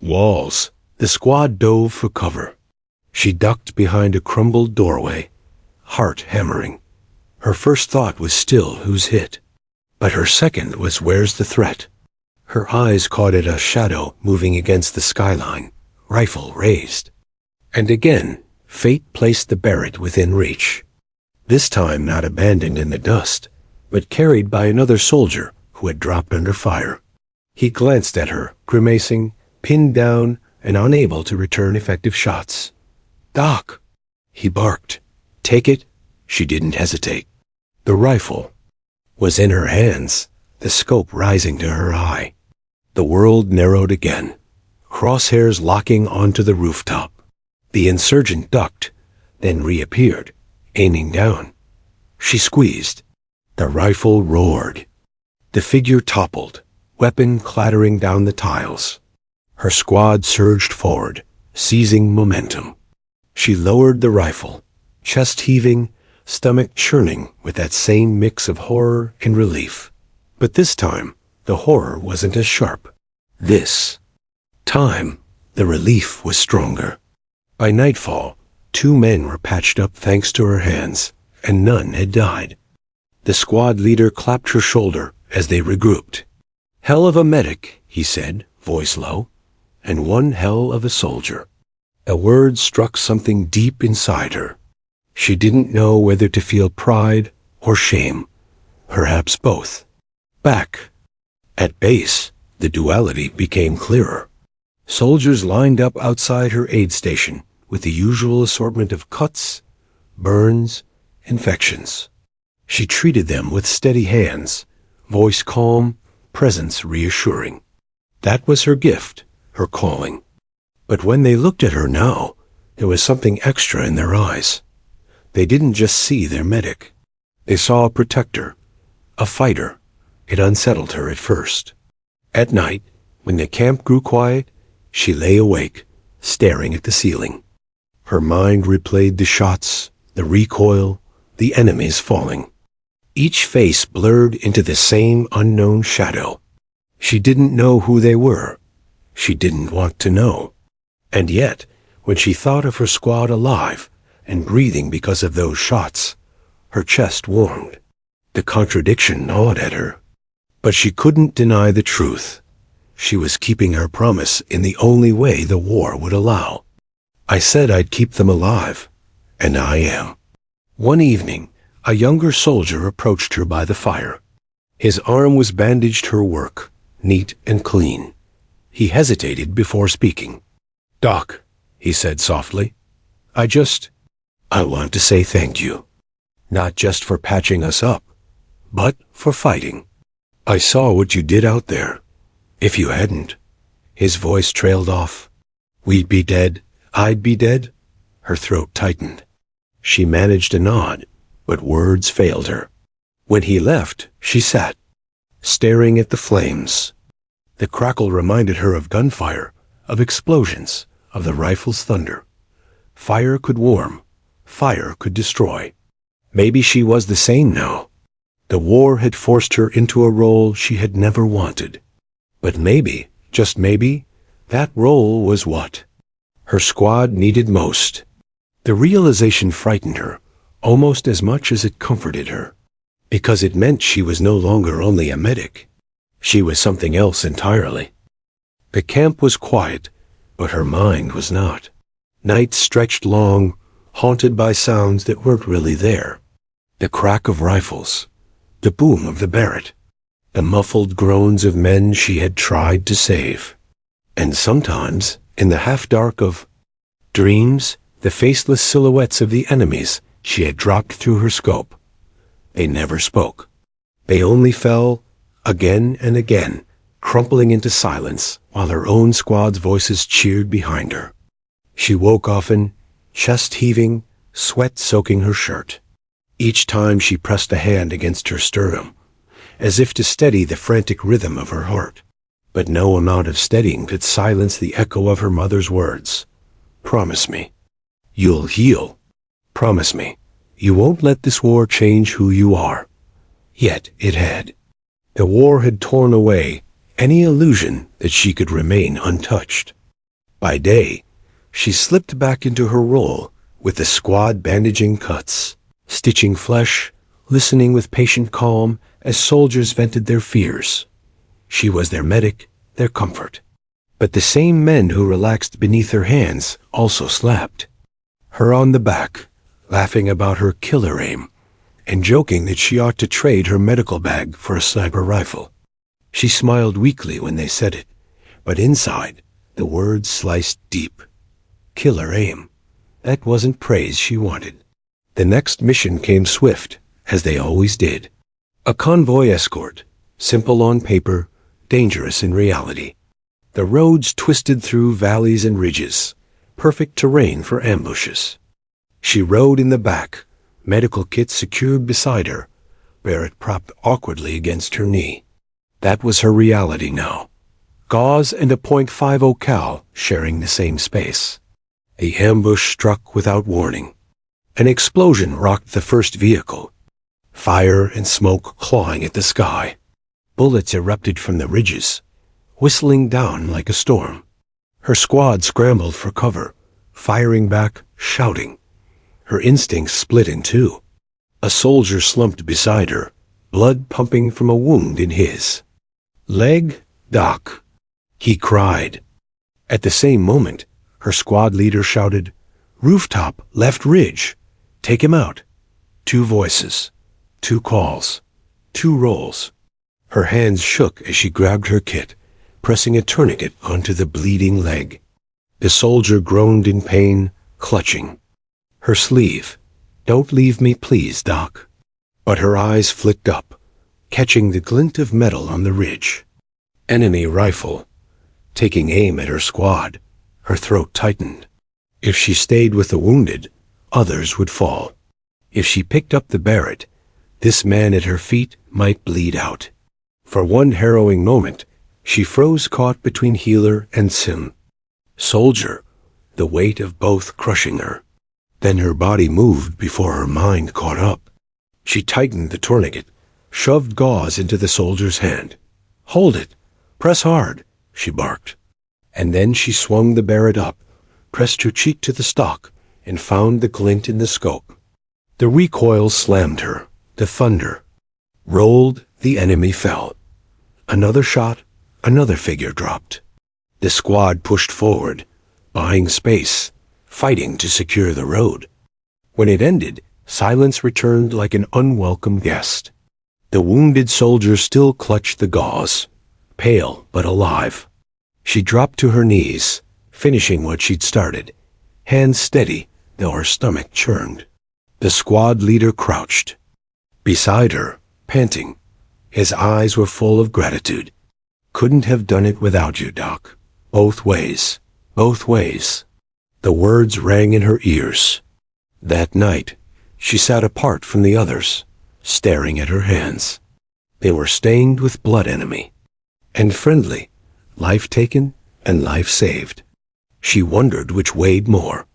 walls. The squad dove for cover. She ducked behind a crumbled doorway, heart hammering. Her first thought was still who's hit. But her second was where's the threat? Her eyes caught at a shadow moving against the skyline, rifle raised. And again, fate placed the Barrett within reach. This time not abandoned in the dust, but carried by another soldier who had dropped under fire. He glanced at her, grimacing, pinned down, and unable to return effective shots. "Doc!" he barked. "Take it." She didn't hesitate. The rifle was in her hands, the scope rising to her eye. The world narrowed again, crosshairs locking onto the rooftop. The insurgent ducked, then reappeared, aiming down. She squeezed. The rifle roared. The figure toppled, weapon clattering down the tiles. Her squad surged forward, seizing momentum. She lowered the rifle, chest heaving, stomach churning with that same mix of horror and relief. But this time, the horror wasn't as sharp. This time, the relief was stronger. By nightfall, 2 men were patched up thanks to her hands, and none had died. The squad leader clapped her shoulder as they regrouped. "Hell of a medic," he said, voice low, "and one hell of a soldier." A word struck something deep inside her. She didn't know whether to feel pride or shame, Perhaps both. Back. At base, the duality became clearer. Soldiers lined up outside her aid station with the usual assortment of cuts, burns, infections. She treated them with steady hands, voice calm, presence reassuring. That was her gift, her calling. But when they looked at her now, there was something extra in their eyes. They didn't just see their medic. They saw a protector, a fighter. It unsettled her at first. At night, when the camp grew quiet, she lay awake, staring at the ceiling. Her mind replayed the shots, the recoil, the enemies falling. Each face blurred into the same unknown shadow. She didn't know who they were. She didn't want to know. And yet, when she thought of her squad alive and breathing because of those shots, her chest warmed. The contradiction gnawed at her. But she couldn't deny the truth. She was keeping her promise in the only way the war would allow. I said I'd keep them alive, and I am. One evening, a younger soldier approached her by the fire. His arm was bandaged her work, neat and clean. He hesitated before speaking. "Doc," he said softly, I want to say thank you. Not just for patching us up, but for fighting. I saw what you did out there. If you hadn't," his voice trailed off, "we'd be dead, I'd be dead." Her throat tightened. She managed a nod, but words failed her. When he left, she sat, staring at the flames. The crackle reminded her of gunfire, of explosions, of the rifle's thunder. Fire could warm, fire could destroy. Maybe she was the same now. The war had forced her into a role she had never wanted. But maybe, just maybe, that role was what her squad needed most. The realization frightened her, almost as much as it comforted her, because it meant she was no longer only a medic. She was something else entirely. The camp was quiet, but her mind was not. Nights stretched long, haunted by sounds that weren't really there. The crack of rifles, the boom of the Barrett, the muffled groans of men she had tried to save. And sometimes, in the half-dark of dreams, the faceless silhouettes of the enemies she had dropped through her scope. They never spoke. They only fell, again and again, crumpling into silence, while her own squad's voices cheered behind her. She woke often, chest heaving, sweat soaking her shirt. Each time she pressed a hand against her sternum, as if to steady the frantic rhythm of her heart. But no amount of steadying could silence the echo of her mother's words. "Promise me. You'll heal. Promise me. You won't let this war change who you are." Yet it had. The war had torn away any illusion that she could remain untouched. By day, she slipped back into her role with the squad bandaging cuts, stitching flesh, listening with patient calm as soldiers vented their fears. She was their medic, their comfort. But the same men who relaxed beneath her hands also slapped her on the back, laughing about her killer aim, and joking that she ought to trade her medical bag for a sniper rifle. She smiled weakly when they said it, but inside, the words sliced deep. Killer aim. That wasn't praise she wanted. The next mission came swift, as they always did. A convoy escort, simple on paper, dangerous in reality. The roads twisted through valleys and ridges, perfect terrain for ambushes. She rode in the back, medical kit secured beside her, Barrett propped awkwardly against her knee. That was her reality now. Gauze and a .50 cal sharing the same space. The ambush struck without warning. An explosion rocked the first vehicle, fire and smoke clawing at the sky. Bullets erupted from the ridges, whistling down like a storm. Her squad scrambled for cover, firing back, shouting. Her instincts split in two. A soldier slumped beside her, blood pumping from a wound in his leg. "Doc," he cried. At the same moment, her squad leader shouted, "Rooftop, left ridge. Take him out." Two voices, two calls. 2 rolls. Her hands shook as she grabbed her kit, pressing a tourniquet onto the bleeding leg. The soldier groaned in pain, clutching her sleeve. "Don't leave me, please, Doc." But her eyes flicked up, catching the glint of metal on the ridge. Enemy rifle. Taking aim at her squad, her throat tightened. If she stayed with the wounded, others would fall. If she picked up the Barrett, this man at her feet might bleed out. For one harrowing moment, she froze, caught between healer and sim. Soldier, the weight of both crushing her. Then her body moved before her mind caught up. She tightened the tourniquet, shoved gauze into the soldier's hand. "Hold it! Press hard!" she barked. And then she swung the Barrett up, pressed her cheek to the stock, and found the glint in the scope. The recoil slammed her. The thunder rolled, the enemy fell. Another shot, another figure dropped. The squad pushed forward, buying space, fighting to secure the road. When it ended, silence returned like an unwelcome guest. The wounded soldier still clutched the gauze, pale but alive. She dropped to her knees, finishing what she'd started, hands steady, though her stomach churned. The squad leader crouched beside her, panting. His eyes were full of gratitude. "Couldn't have done it without you, Doc. Both ways. Both ways." The words rang in her ears. That night, she sat apart from the others, staring at her hands. They were stained with blood enemy, and friendly, life taken and life saved. She wondered which weighed more.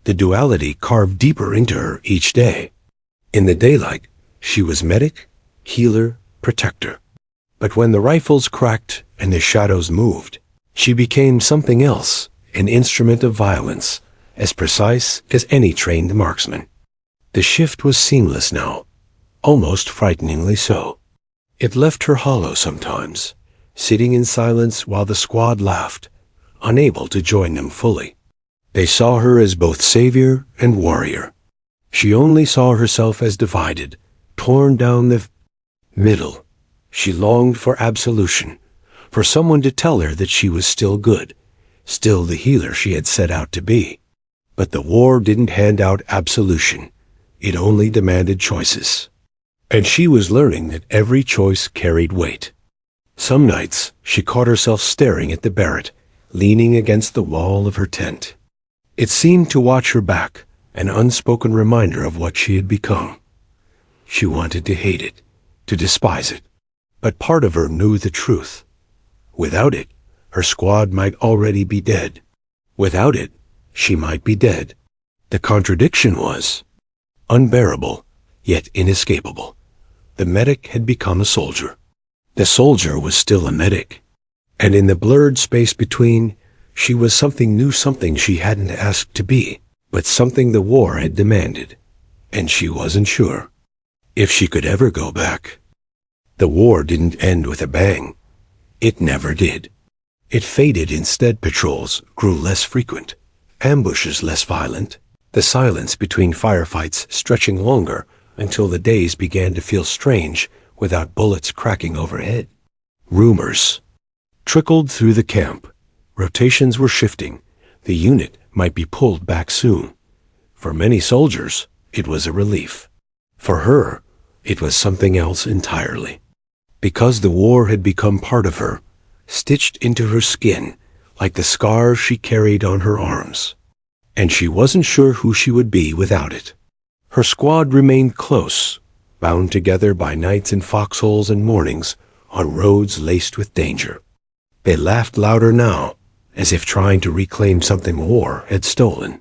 The duality carved deeper into her each day. In the daylight, she was medic, healer, protector. But when the rifles cracked and the shadows moved, she became something else, an instrument of violence, as precise as any trained marksman. The shift was seamless now, almost frighteningly so. It left her hollow sometimes, sitting in silence while the squad laughed, unable to join them fully. They saw her as both savior and warrior. She only saw herself as divided, torn down the middle. She longed for absolution, for someone to tell her that she was still good, still the healer she had set out to be. But the war didn't hand out absolution. It only demanded choices. And she was learning that every choice carried weight. Some nights, she caught herself staring at the Barrett, leaning against the wall of her tent. It seemed to watch her back, an unspoken reminder of what she had become. She wanted to hate it, to despise it. But part of her knew the truth. Without it, her squad might already be dead. Without it, she might be dead. The contradiction was unbearable, yet inescapable. The medic had become a soldier. The soldier was still a medic. And in the blurred space between, she was something new, something she hadn't asked to be, but something the war had demanded. And she wasn't sure if she could ever go back. The war didn't end with a bang. It never did. It faded instead. Patrols grew less frequent, ambushes less violent, the silence between firefights stretching longer until the days began to feel strange without bullets cracking overhead. Rumors trickled through the camp. Rotations were shifting. The unit might be pulled back soon. For many soldiers, it was a relief. For her, it was something else entirely. Because the war had become part of her, stitched into her skin, like the scars she carried on her arms. And she wasn't sure who she would be without it. Her squad remained close, bound together by nights in foxholes and mornings on roads laced with danger. They laughed louder now, as if trying to reclaim something war had stolen.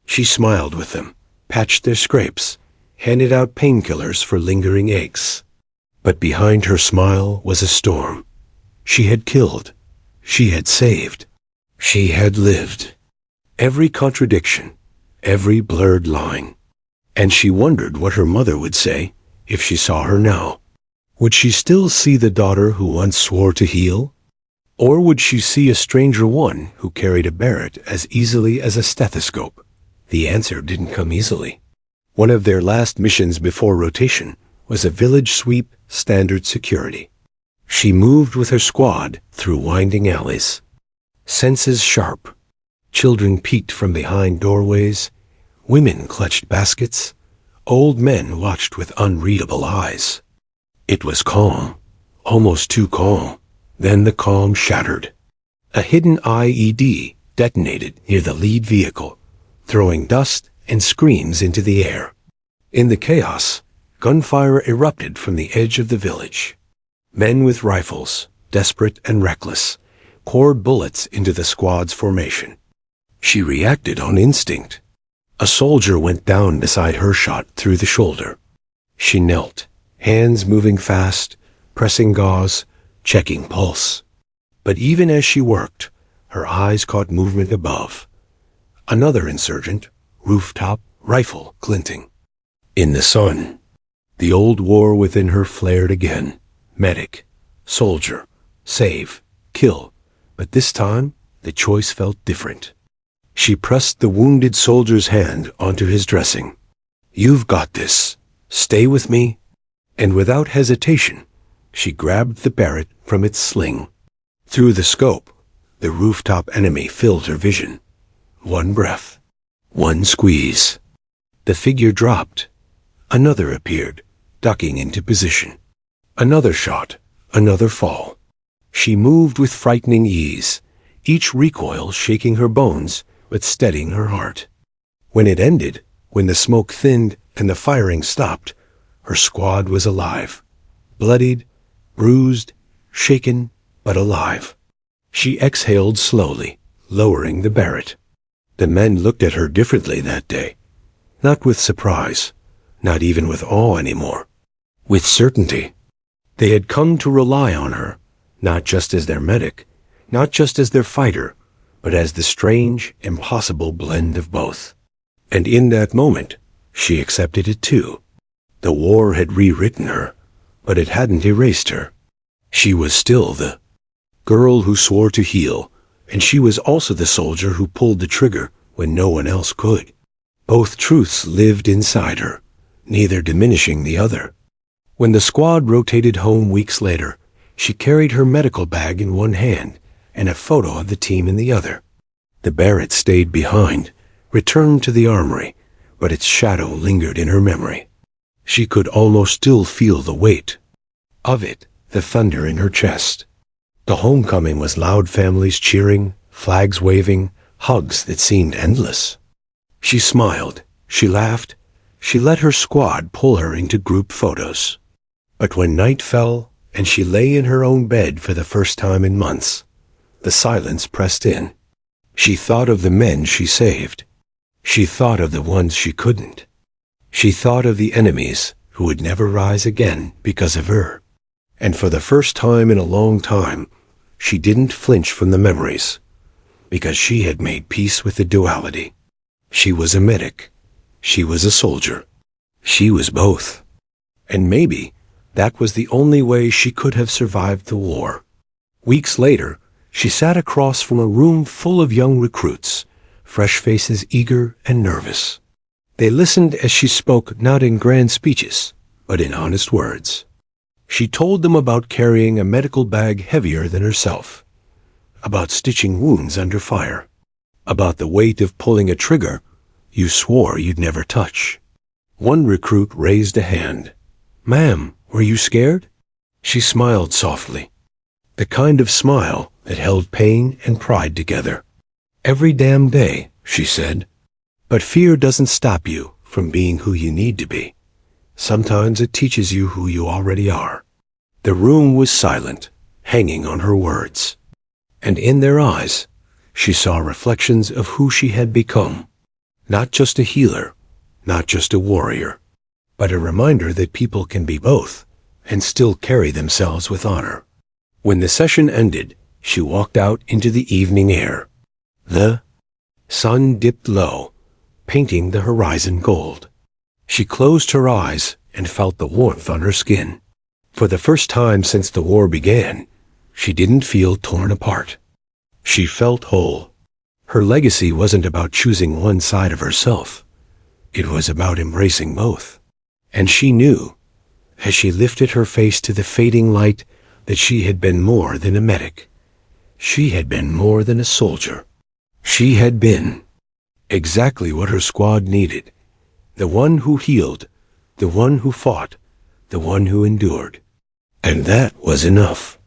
She smiled with them, patched their scrapes, handed out painkillers for lingering aches. But behind her smile was a storm. She had killed. She had saved. She had lived. Every contradiction, every blurred line. And she wondered what her mother would say if she saw her now. Would she still see the daughter who once swore to heal? Or would she see a stranger one who carried a Barrett as easily as a stethoscope? The answer didn't come easily. One of their last missions before rotation was a village sweep standard security. She moved with her squad through winding alleys, senses sharp. Children peeked from behind doorways, women clutched baskets, old men watched with unreadable eyes. It was calm, almost too calm. Then the calm shattered. A hidden IED detonated near the lead vehicle, throwing dust and screams into the air. In the chaos, gunfire erupted from the edge of the village. Men with rifles, desperate and reckless, poured bullets into the squad's formation. She reacted on instinct. A soldier went down beside her, shot through the shoulder. She knelt, hands moving fast, pressing gauze, checking pulse. But even as she worked, her eyes caught movement above. Another insurgent, rooftop, rifle glinting. In the sun, the old war within her flared again. Medic, soldier, save, kill. But this time, the choice felt different. She pressed the wounded soldier's hand onto his dressing. "You've got this. Stay with me." And without hesitation, she grabbed the Barrett from its sling. Through the scope, the rooftop enemy filled her vision. One breath, one squeeze. The figure dropped. Another appeared, ducking into position. Another shot, another fall. She moved with frightening ease, each recoil shaking her bones but steadying her heart. When it ended, when the smoke thinned and the firing stopped, her squad was alive. Bloodied, bruised, shaken, but alive. She exhaled slowly, lowering the Barrett. The men looked at her differently that day. Not with surprise, not even with awe anymore. With certainty. They had come to rely on her, not just as their medic, not just as their fighter, but as the strange, impossible blend of both. And in that moment, she accepted it too. The war had rewritten her, but it hadn't erased her. She was still the girl who swore to heal, and she was also the soldier who pulled the trigger when no one else could. Both truths lived inside her, neither diminishing the other. When the squad rotated home weeks later, she carried her medical bag in one hand and a photo of the team in the other. The Barrett stayed behind, returned to the armory, but its shadow lingered in her memory. She could almost still feel the weight of it, the thunder in her chest. The homecoming was loud, families cheering, flags waving, hugs that seemed endless. She smiled, she laughed, she let her squad pull her into group photos. But when night fell and she lay in her own bed for the first time in months, the silence pressed in. She thought of the men she saved. She thought of the ones she couldn't. She thought of the enemies who would never rise again because of her. And for the first time in a long time, she didn't flinch from the memories, because she had made peace with the duality. She was a medic. She was a soldier. She was both. And maybe that was the only way she could have survived the war. Weeks later, she sat across from a room full of young recruits, fresh faces eager and nervous. They listened as she spoke not in grand speeches, but in honest words. She told them about carrying a medical bag heavier than herself, about stitching wounds under fire, about the weight of pulling a trigger you swore you'd never touch. One recruit raised a hand. "Ma'am, were you scared?" She smiled softly, the kind of smile that held pain and pride together. "Every damn day," she said. "But fear doesn't stop you from being who you need to be. Sometimes it teaches you who you already are." The room was silent, hanging on her words. And in their eyes, she saw reflections of who she had become. Not just a healer, not just a warrior, but a reminder that people can be both and still carry themselves with honor. When the session ended, she walked out into the evening air. The sun dipped low, painting the horizon gold. She closed her eyes and felt the warmth on her skin. For the first time since the war began, she didn't feel torn apart. She felt whole. Her legacy wasn't about choosing one side of herself. It was about embracing both. And she knew as she lifted her face to the fading light, that she had been more than a medic. She had been more than a soldier. She had been exactly what her squad needed. The one who healed, the one who fought, the one who endured. And that was enough.